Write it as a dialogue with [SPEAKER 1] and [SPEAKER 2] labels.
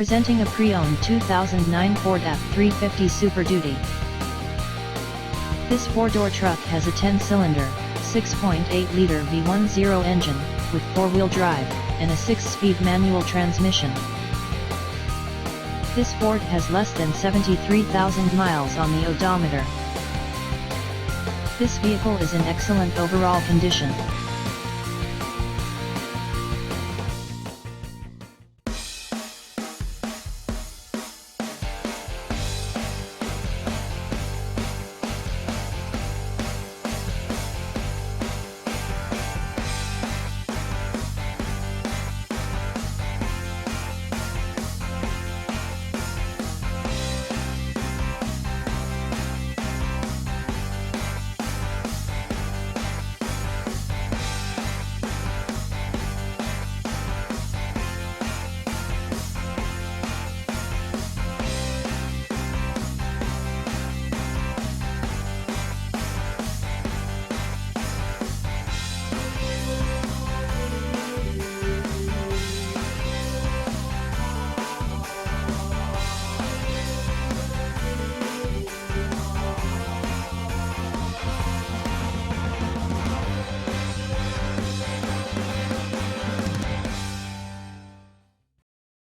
[SPEAKER 1] Presenting a pre-owned 2009 Ford F-350 Super Duty. This four-door truck has a 10-cylinder, 6.8-liter V10 engine, with four-wheel drive, and a 6-speed manual transmission. This Ford has less than 73,000 miles on the odometer. This vehicle is in excellent overall condition.